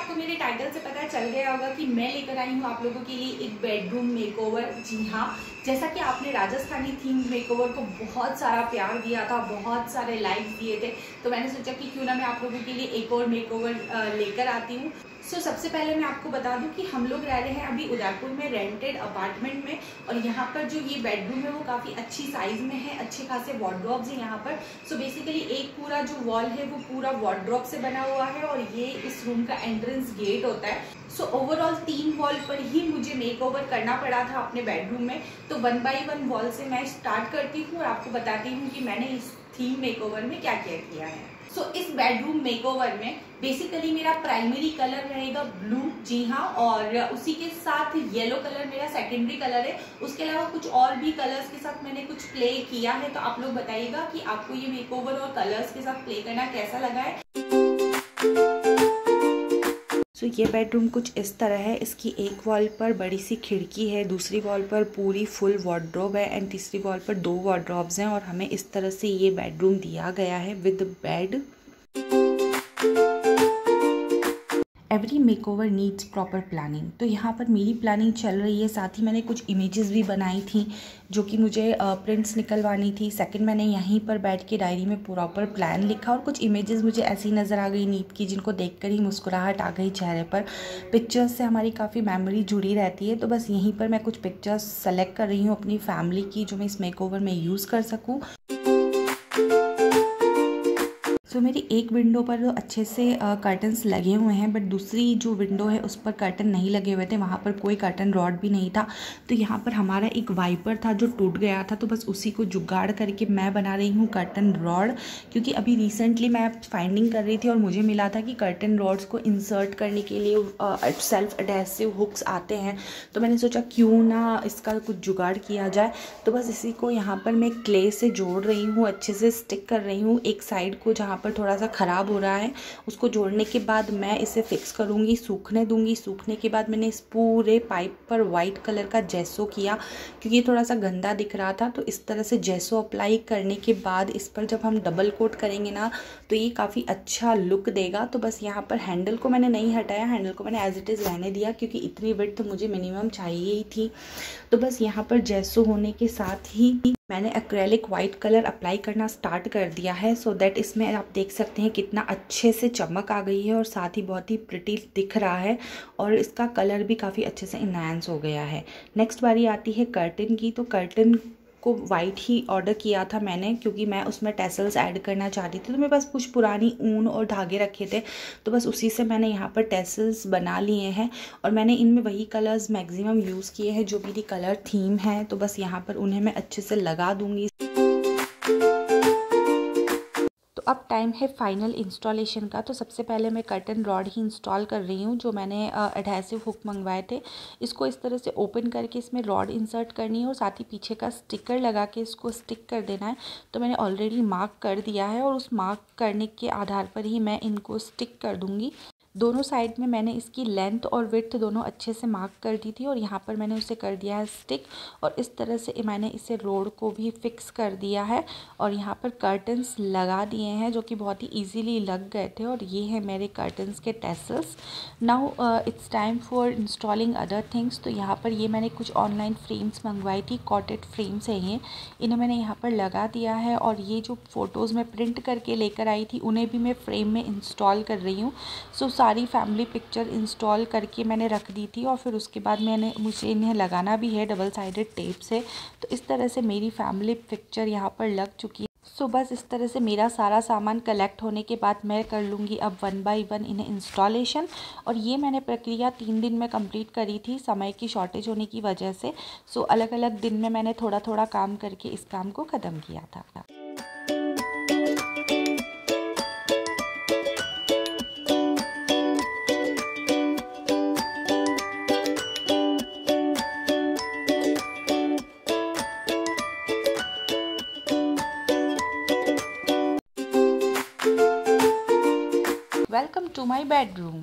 आपको मेरे टाइटल से पता चल गया होगा कि मैं लेकर आई हूँ आप लोगों के लिए एक बेडरूम मेकओवर। जी हाँ, जैसा कि आपने राजस्थानी थीम मेकओवर को बहुत सारा प्यार दिया था, बहुत सारे लाइक्स दिए थे, तो मैंने सोचा कि क्यों ना मैं आप लोगों के लिए एक और मेकओवर लेकर आती हूँ। सबसे पहले मैं आपको बता दूं कि हम लोग रह रहे हैं अभी उदयपुर में रेंटेड अपार्टमेंट में, और यहाँ पर जो ये बेडरूम है वो काफ़ी अच्छी साइज़ में है, अच्छे खासे वार्डरोब्स हैं यहाँ पर। बेसिकली एक पूरा जो वॉल है वो पूरा वार्डरोब से बना हुआ है, और ये इस रूम का एंट्रेंस गेट होता है। ओवरऑल 3 वॉल पर ही मुझे मेकओवर करना पड़ा था अपने बेडरूम में। तो 1 बाय 1 वॉल से मैं स्टार्ट करती हूँ और आपको बताती हूँ कि मैंने इस थीम मेकओवर में क्या क्या किया है। इस बेडरूम मेकओवर में बेसिकली मेरा प्राइमरी कलर रहेगा ब्लू। जी हाँ, और उसी के साथ येलो कलर मेरा सेकेंडरी कलर है। उसके अलावा कुछ और भी कलर्स के साथ मैंने कुछ प्ले किया है, तो आप लोग बताइएगा कि आपको ये मेकओवर और कलर्स के साथ प्ले करना कैसा लगा है। ये बेडरूम कुछ इस तरह है। इसकी एक वॉल पर बड़ी सी खिड़की है, दूसरी वॉल पर पूरी फुल वार्डरोब है एंड तीसरी वॉल पर 2 वार्डरोब्स हैं, और हमें इस तरह से ये बेडरूम दिया गया है with bed. Every makeover needs proper planning. तो यहाँ पर मेरी प्लानिंग चल रही है, साथ ही मैंने कुछ इमेजेस भी बनाई थी जो कि मुझे प्रिंट्स निकलवानी थी। सेकंड, मैंने यहीं पर बैठ के डायरी में प्रॉपर प्लान लिखा, और कुछ इमेजेस मुझे ऐसी नज़र आ गई नीट की, जिनको देखकर ही मुस्कुराहट आ गई चेहरे पर। पिक्चर्स से हमारी काफ़ी मेमोरी जुड़ी रहती है, तो बस यहीं पर मैं कुछ पिक्चर्स सेलेक्ट कर रही हूँ अपनी फैमिली की, जो मैं इस मेकओवर में यूज़ कर सकूँ। मेरी एक विंडो पर अच्छे से कर्टन्स लगे हुए हैं, बट दूसरी जो विंडो है उस पर कर्टन नहीं लगे हुए थे, वहाँ पर कोई कर्टन रॉड भी नहीं था। तो यहाँ पर हमारा एक वाइपर था जो टूट गया था, तो बस उसी को जुगाड़ करके मैं बना रही हूँ कर्टन रॉड। क्योंकि अभी रिसेंटली मैं फाइंडिंग कर रही थी और मुझे मिला था कि कर्टन रॉड्स को इंसर्ट करने के लिए सेल्फ एडेसिव हुक्स आते हैं, तो मैंने सोचा क्यों ना इसका कुछ जुगाड़ किया जाए। तो बस इसी को यहाँ पर मैं क्ले से जोड़ रही हूँ, अच्छे से स्टिक कर रही हूँ। एक साइड को जहाँ पर थोड़ा सा ख़राब हो रहा है उसको जोड़ने के बाद मैं इसे फिक्स करूँगी, सूखने दूँगी। सूखने के बाद मैंने इस पूरे पाइप पर वाइट कलर का जेसो किया, क्योंकि ये थोड़ा सा गंदा दिख रहा था। तो इस तरह से जेसो अप्लाई करने के बाद इस पर जब हम डबल कोट करेंगे ना, तो ये काफ़ी अच्छा लुक देगा। तो बस यहाँ पर हैंडल को मैंने नहीं हटाया, हैंडल को मैंने एज इट इज़ रहने दिया, क्योंकि इतनी विड्थ मुझे मिनिमम चाहिए ही थी। तो बस यहाँ पर जेसो होने के साथ ही मैंने एक्रेलिक वाइट कलर अप्लाई करना स्टार्ट कर दिया है, सो दैट इसमें आप देख सकते हैं कितना अच्छे से चमक आ गई है, और साथ ही बहुत ही प्रिटी दिख रहा है, और इसका कलर भी काफ़ी अच्छे से इन्हांस हो गया है। नेक्स्ट बारी आती है कर्टन की। तो कर्टन को वाइट ही ऑर्डर किया था मैंने, क्योंकि मैं उसमें टेसल्स ऐड करना चाहती थी। तो मेरे पास कुछ पुरानी ऊन और धागे रखे थे, तो बस उसी से मैंने यहाँ पर टेसल्स बना लिए हैं, और मैंने इनमें वही कलर्स मैक्सिमम यूज़ किए हैं जो मेरी कलर थीम है। तो बस यहाँ पर उन्हें मैं अच्छे से लगा दूँगी। तो अब टाइम है फाइनल इंस्टॉलेशन का। तो सबसे पहले मैं कर्टन रॉड ही इंस्टॉल कर रही हूँ, जो मैंने एडहेसिव हुक मंगवाए थे। इसको इस तरह से ओपन करके इसमें रॉड इंसर्ट करनी है, और साथ ही पीछे का स्टिकर लगा के इसको स्टिक कर देना है। तो मैंने ऑलरेडी मार्क कर दिया है, और उस मार्क करने के आधार पर ही मैं इनको स्टिक कर दूँगी। दोनों साइड में मैंने इसकी लेंथ और विड्थ दोनों अच्छे से मार्क कर दी थी, और यहाँ पर मैंने उसे कर दिया है स्टिक, और इस तरह से मैंने इसे रोड को भी फिक्स कर दिया है, और यहाँ पर कर्टन्स लगा दिए हैं जो कि बहुत ही इजीली लग गए थे। और ये है मेरे कर्टन्स के tassels. Now it's time for installing other things. तो यहाँ पर ये मैंने कुछ ऑनलाइन फ्रेम्स मंगवाई थी, कॉटेड फ्रेम्स है ये, इन्हें मैंने यहाँ पर लगा दिया है, और ये जो फ़ोटोज़ मैं प्रिंट करके लेकर आई थी उन्हें भी मैं फ्रेम में इंस्टॉल कर रही हूँ। सारी फैमिली पिक्चर इंस्टॉल करके मैंने रख दी थी, और फिर उसके बाद मुझे इन्हें लगाना भी है डबल साइडेड टेप से। तो इस तरह से मेरी फैमिली पिक्चर यहाँ पर लग चुकी है। बस इस तरह से मेरा सारा सामान कलेक्ट होने के बाद मैं कर लूँगी अब 1 बाय 1 इन्हें इंस्टॉलेशन। और ये मैंने प्रक्रिया 3 दिन में कंप्लीट करी थी, समय की शॉर्टेज होने की वजह से। अलग अलग दिन में मैंने थोड़ा थोड़ा काम करके इस काम को ख़त्म किया था। Welcome to my bedroom.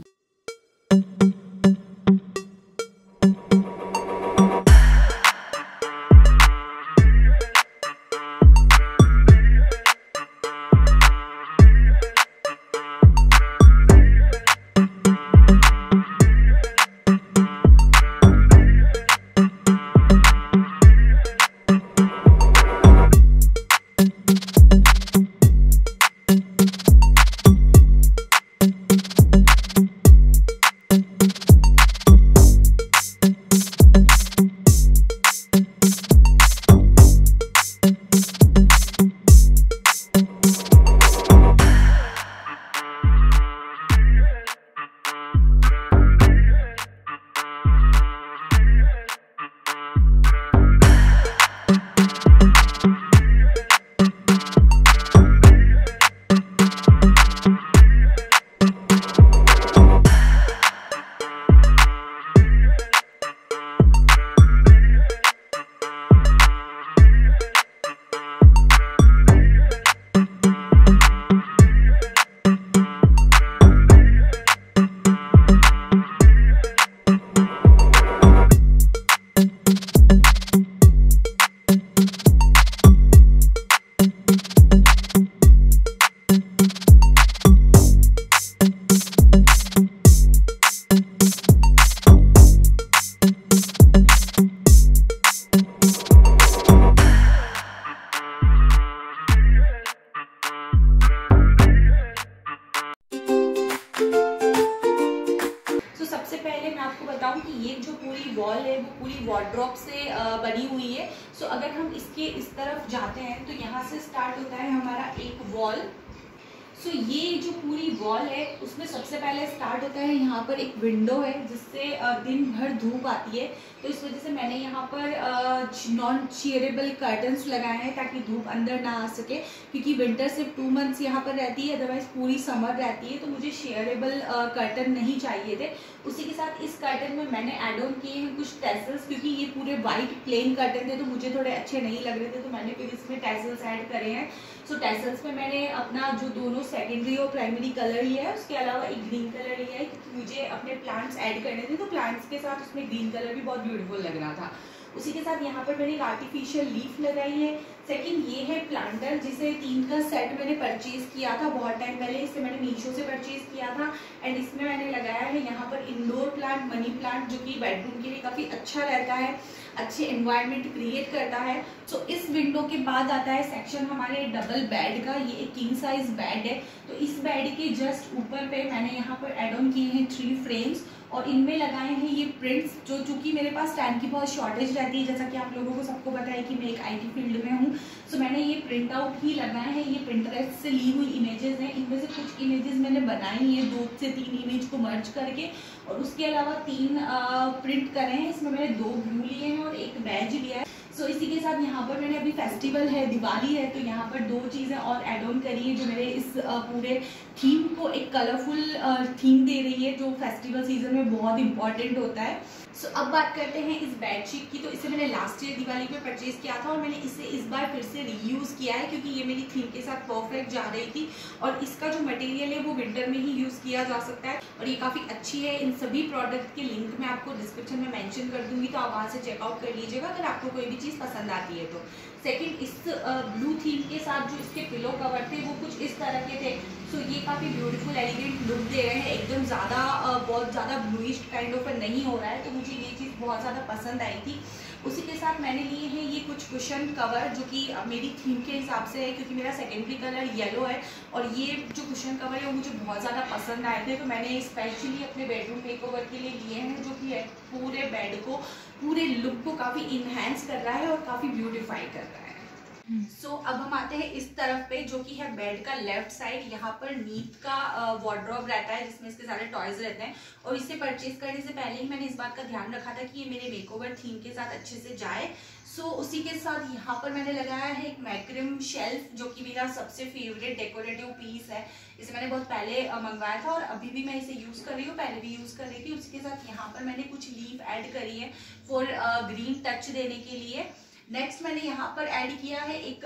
बताऊं कि ये जो पूरी वॉल है वो पूरी वार्डरोब से बनी हुई है। सो अगर हम इसके इस तरफ जाते हैं तो यहाँ से स्टार्ट होता है हमारा एक वॉल। सो ये जो पूरी वॉल है उसमें सबसे पहले स्टार्ट होता है, यहाँ पर एक विंडो है जिससे दिन भर धूप आती है, तो इस वजह से मैंने यहाँ पर नॉन चेयरेबल कर्टन्स लगाए हैं ताकि धूप अंदर ना आ सके, क्योंकि विंटर सिर्फ 2 मंथ्स यहाँ पर रहती है, अदरवाइज पूरी समर रहती है, तो मुझे शेयरेबल कर्टन नहीं चाहिए थे। उसी के साथ इस कर्टन में मैंने एड ऑन किए हैं कुछ टैसल्स, क्योंकि ये पूरे वाइट प्लेन कर्टन थे तो मुझे थोड़े अच्छे नहीं लग रहे थे, तो मैंने फिर इसमें टैसल्स ऐड करे हैं। सो टैसल्स में मैंने अपना जो दोनों सेकेंडरी और प्राइमरी कलर लिया है, उसके अलावा एक ग्रीन कलर लिया है, क्योंकि मुझे अपने प्लांट्स ऐड करने थे, तो प्लांट्स के साथ उसमें ग्रीन कलर भी बहुत ब्यूटीफुल लग रहा था। उसी के साथ यहाँ पर मैंने एक आर्टिफिशियल लीफ लगाई है। सेकंड ये है प्लांटर, जिसे 3 का सेट मैंने परचेज किया था बहुत टाइम पहले, इसे मैंने मीशो से परचेज किया था, एंड इसमें मैंने लगाया है यहाँ पर इंडोर प्लांट, मनी प्लांट, जो कि बेडरूम के लिए काफ़ी अच्छा रहता है, अच्छे एनवायरनमेंट क्रिएट करता है। सो इस विंडो के बाद आता है सेक्शन हमारे डबल बेड का। ये एक किंग साइज बेड है, तो इस बेड के जस्ट ऊपर पे मैंने यहाँ पर एड ऑन किए हैं 3 फ्रेम्स, और इनमें लगाए हैं ये प्रिंट्स, जो चूंकि मेरे पास टाइम की बहुत शॉर्टेज रहती है, जैसा कि आप लोगों को सबको पता है कि मैं एक IT फील्ड में हूँ, सो मैंने ये प्रिंट आउट ही लगाए हैं। ये पिंटरेस्ट से ली हुई इमेजेस हैं, इनमें से कुछ इमेजेस मैंने बनाई हैं 2 से 3 इमेज को मर्ज करके, और उसके अलावा 3 प्रिंट करे हैं। इसमें मैंने 2 ब्लू लिए हैं और एक बैज लिया है। सो इसी के साथ यहाँ पर मैंने अभी फेस्टिवल है, दिवाली है, तो यहाँ पर 2 चीज़ें और ऐड ऑन करी है जो मेरे इस पूरे थीम को एक कलरफुल थीम दे रही है, जो फेस्टिवल सीजन में बहुत इंपॉर्टेंट होता है। सो अब बात करते हैं इस बेडशीट की। तो इसे मैंने लास्ट ईयर दिवाली पे परचेज किया था, और मैंने इसे इस बार फिर से रीयूज़ किया है, क्योंकि ये मेरी थीम के साथ परफेक्ट जा रही थी, और इसका जो मटेरियल है वो विंटर में ही यूज़ किया जा सकता है, और ये काफ़ी अच्छी है। इन सभी प्रोडक्ट के लिंक मैं आपको डिस्क्रिप्शन में मेंशन कर दूंगी, तो आप वहाँ से चेकआउट कर लीजिएगा अगर आपको कोई भी चीज़ पसंद आती है तो। सेकंड, इस ब्लू थीम के साथ जो इसके पिलो कवर थे वो कुछ इस तरह के थे। सो ये काफ़ी ब्यूटीफुल एलिगेंट लुक दे रहे हैं, एकदम ज़्यादा बहुत ज़्यादा ब्लूइश काइंड ऑफ नहीं हो रहा है, तो मुझे ये चीज़ बहुत ज़्यादा पसंद आई थी। उसी के साथ मैंने लिए हैं ये कुछ कुशन कवर, जो कि मेरी थीम के हिसाब से है, क्योंकि मेरा सेकेंडरी कलर येलो है, और ये जो कुशन कवर है वो मुझे बहुत ज़्यादा पसंद आए थे, तो मैंने स्पेशली अपने बेडरूम मेकओवर के लिए लिए हैं, जो कि पूरे बेड को, पूरे लुक को काफ़ी इन्हेंस कर रहा है और काफ़ी ब्यूटिफाई कर रहा है। सो अब हम आते हैं इस तरफ पे, जो कि है बेड का लेफ्ट साइड। यहाँ पर नीट का वार्डरोब रहता है, जिसमें इसके सारे टॉयज रहते हैं, और इसे परचेज करने से पहले ही मैंने इस बात का ध्यान रखा था कि ये मेरे मेकओवर थीम के साथ अच्छे से जाए। सो उसी के साथ यहाँ पर मैंने लगाया है एक मैक्रिम शेल्फ, जो कि मेरा सबसे फेवरेट डेकोरेटिव पीस है। इसे मैंने बहुत पहले मंगवाया था, और अभी भी मैं इसे यूज़ कर रही हूँ, पहले भी यूज़ कर रही थी। उसके साथ यहाँ पर मैंने कुछ लीफ ऐड करी है फॉर ग्रीन टच देने के लिए। नेक्स्ट मैंने यहाँ पर ऐड किया है एक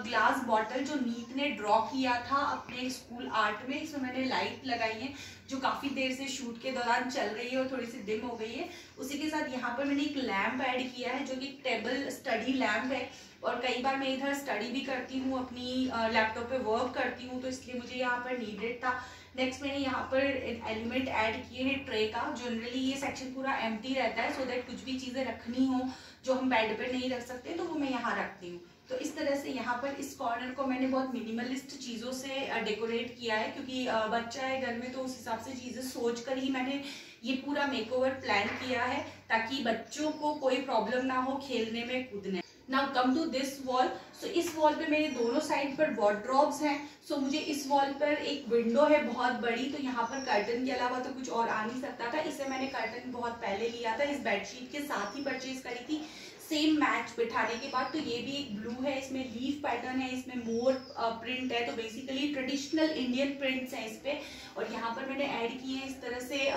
ग्लास बॉटल, जो नीत ने ड्रॉ किया था अपने स्कूल आर्ट में। इसमें मैंने लाइट लगाई है, जो काफ़ी देर से शूट के दौरान चल रही है और थोड़ी सी डिम हो गई है। उसी के साथ यहाँ पर मैंने एक लैम्प ऐड किया है, जो कि टेबल स्टडी लैम्प है, और कई बार मैं इधर स्टडी भी करती हूँ, अपनी लैपटॉप पे वर्क करती हूँ, तो इसलिए मुझे यहाँ पर नीडेड था। नेक्स्ट मैंने यहाँ पर एलिमेंट ऐड किए हैं ट्रे का। जनरली ये सेक्शन पूरा एम्प्टी रहता है, सो दैट कुछ भी चीज़ें रखनी हो जो हम बेड पे नहीं रख सकते, तो वो मैं यहाँ रखती हूँ। तो इस तरह से यहाँ पर इस कॉर्नर को मैंने बहुत मिनिमलिस्ट चीज़ों से डेकोरेट किया है, क्योंकि बच्चा है घर में, तो उस हिसाब से चीज़ें सोच कर ही मैंने ये पूरा मेकओवर प्लान किया है, ताकि बच्चों को कोई प्रॉब्लम ना हो खेलने में, कूदने। Now come to this wall. So इस वॉल पे मेरे दोनों साइड पर वार्डरोब्स हैं। सो मुझे इस वॉल पर एक विंडो है बहुत बड़ी, तो यहाँ पर कर्टन के अलावा तो कुछ और आ नहीं सकता था। इसे मैंने कर्टन बहुत पहले लिया था, इस बेडशीट के साथ ही परचेज करी थी, सेम मैच बिठाने के बाद। तो ये भी एक ब्लू है, इसमें लीफ पैटर्न है, इसमें मोर प्रिंट है, तो बेसिकली ट्रेडिशनल इंडियन प्रिंट्स हैं इस पे। और यहाँ पर मैंने ऐड किए हैं इस तरह से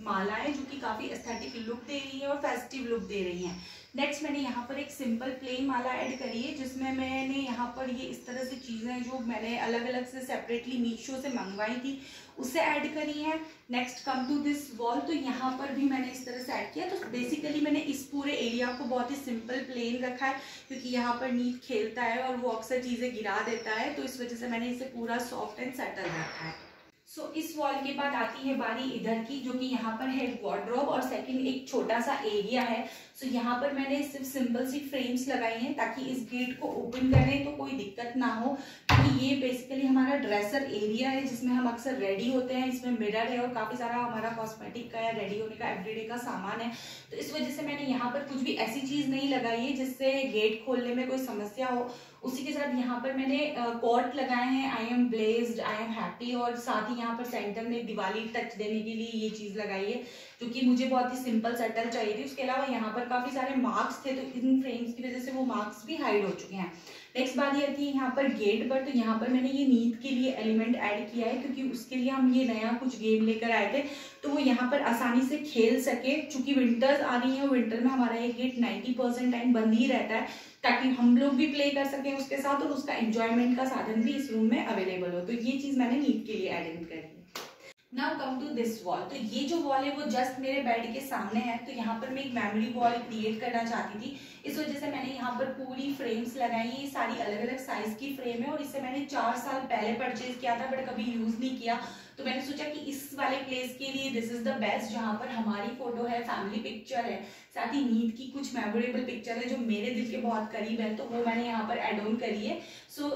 मालाएं, जो कि काफ़ी एस्थेटिक लुक दे रही है और फेस्टिव लुक दे रही हैं। नेक्स्ट मैंने यहाँ पर एक सिंपल प्लेन माला ऐड करी है, जिसमें मैंने यहाँ पर ये इस तरह से चीज़ें जो मैंने अलग अलग से सेपरेटली मीशो से मंगवाई थी उसे ऐड करी है। Next come to this wall, तो यहाँ पर भी मैंने इस तरह से ऐड किया। तो बेसिकली मैंने इस पूरे एरिया को बहुत ही सिंपल प्लेन रखा है, क्योंकि यहाँ पर नीट खेलता है और वो अक्सर चीज़ें गिरा देता है, तो इस वजह से मैंने इसे पूरा सॉफ्ट एंड सेटल रखा है। इस वॉल के बाद आती है बारी इधर की, जो कि यहाँ पर है वार्डरोब और सेकंड एक छोटा सा एरिया है। यहाँ पर मैंने सिर्फ सिंपल सी फ्रेम्स लगाई हैं ताकि इस गेट को ओपन करें तो कोई दिक्कत ना हो, क्योंकि ये बेसिकली हमारा ड्रेसर एरिया है जिसमें हम अक्सर रेडी होते हैं। इसमें मिरर है और काफी सारा हमारा कॉस्मेटिक का या रेडी होने का एवरीडे का सामान है। तो इस वजह से मैंने यहाँ पर कुछ भी ऐसी चीज नहीं लगाई है जिससे गेट खोलने में कोई समस्या हो। उसी के साथ यहाँ पर मैंने कोट लगाए हैं, I am blessed, I am happy, और साथ ही यहाँ पर सेंटर में दिवाली टच देने के लिए ये चीज लगाई है जो कि मुझे बहुत ही सिंपल सटल चाहिए थी। उसके अलावा यहाँ पर काफी सारे मार्क्स थे तो इन फ्रेम्स की वजह से वो मार्क्स भी हाइड हो चुके हैं। नेक्स्ट बात ये थी यहाँ पर गेट पर, तो यहाँ पर मैंने ये नींद के लिए एलिमेंट ऐड किया है क्योंकि उसके लिए हम ये नया कुछ गेम लेकर आए थे तो वो यहाँ पर आसानी से खेल सके। चूंकि विंटर्स आ रही है, विंटर में हमारा ये गेट 90% टाइम बंद ही रहता है ताकि हम लोग भी प्ले कर सकें उसके साथ और उसका एंजॉयमेंट का साधन भी इस रूम में अवेलेबल हो। तो ये चीज मैंने नींद के लिए ऐड इन करी है। Now come to this wall. तो ये जो वॉल है वो जस्ट मेरे बेड के सामने है। तो यहाँ पर मैं एक मेमोरी वॉल क्रिएट करना चाहती थी, इस वजह से मैंने यहाँ पर पूरी फ्रेम्स लगाई। ये सारी अलग अलग साइज की फ्रेम है और इसे मैंने 4 साल पहले परचेज किया था बट कभी यूज नहीं किया। तो मैंने सोचा कि इस वाले प्लेस के लिए दिस इज द बेस्ट, जहाँ पर हमारी फोटो है, फैमिली पिक्चर है, साथ ही नींद की कुछ मेमोरेबल पिक्चर है जो मेरे दिल के बहुत करीब है, तो वो मैंने यहाँ पर एड ऑन करी है।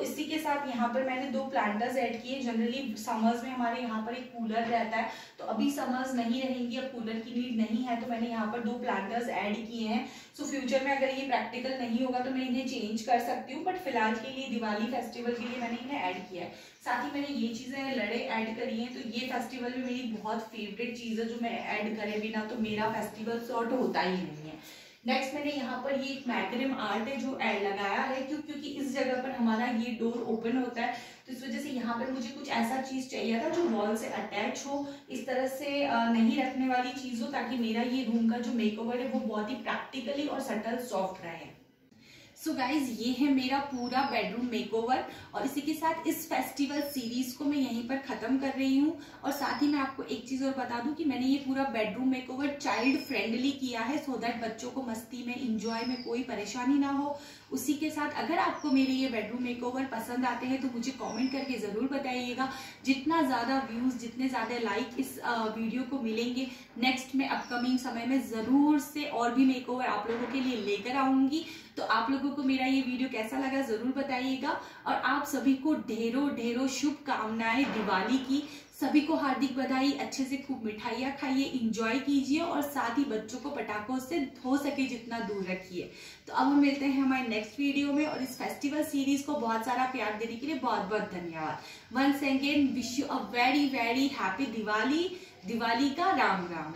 इसी के साथ यहाँ पर मैंने 2 प्लांटर्स ऐड किए। जनरली समर्स में हमारे यहाँ पर एक कूलर रहता है, तो अभी समर्स नहीं रहेंगी, अब कूलर की नीड नहीं है, तो मैंने यहाँ पर 2 प्लांटर्स ऐड किए हैं। फ्यूचर में अगर ये प्रैक्टिकल नहीं होगा तो मैं इन्हें चेंज कर सकती हूँ, बट फिलहाल के लिए दिवाली फेस्टिवल के लिए मैंने इन्हें ऐड किया है। साथ ही मैंने ये चीजें लड़े ऐड करी हैं, तो ये फेस्टिवल में मेरी बहुत फेवरेट चीज है जो मैं ऐड करे बिना तो मेरा फेस्टिवल सॉर्ट होता ही नहीं है। नेक्स्ट मैंने यहाँ पर ये एक मैग्नेम आर्ट है जो ऐड लगाया है क्योंकि इस जगह पर हमारा ये डोर ओपन होता है, तो इस वजह से यहाँ पर मुझे कुछ ऐसा चीज चाहिए था जो वॉल से अटैच हो, इस तरह से नहीं रखने वाली चीज हो, ताकि मेरा ये रूम का जो मेकओवर है वो बहुत ही प्रैक्टिकली और सटल सॉफ्ट रहे। सो गाइज ये है मेरा पूरा बेडरूम मेकओवर और इसी के साथ इस फेस्टिवल सीरीज को मैं यहीं पर खत्म कर रही हूँ। और साथ ही मैं आपको एक चीज और बता दूं कि मैंने ये पूरा बेडरूम मेकओवर चाइल्ड फ्रेंडली किया है सो दैट बच्चों को मस्ती में, इंजॉय में कोई परेशानी ना हो। उसी के साथ अगर आपको मेरे ये बेडरूम मेकओवर पसंद आते हैं तो मुझे कमेंट करके जरूर बताइएगा। जितना ज्यादा व्यूज, जितने ज्यादा लाइक इस वीडियो को मिलेंगे, नेक्स्ट में अपकमिंग समय में जरूर से और भी मेकओवर आप लोगों के लिए लेकर आऊंगी। तो आप लोगों को मेरा ये वीडियो कैसा लगा जरूर बताइएगा और आप सभी को ढेरों ढेरों शुभकामनाएं दिवाली की। सभी को हार्दिक बधाई। अच्छे से खूब मिठाइयाँ खाइए, इंजॉय कीजिए और साथ ही बच्चों को पटाखों से हो सके जितना दूर रखिए। तो अब हम मिलते हैं हमारे नेक्स्ट वीडियो में और इस फेस्टिवल सीरीज को बहुत सारा प्यार देने के लिए बहुत बहुत धन्यवाद। Once again wish you a very very happy Diwali. Diwali का राम राम।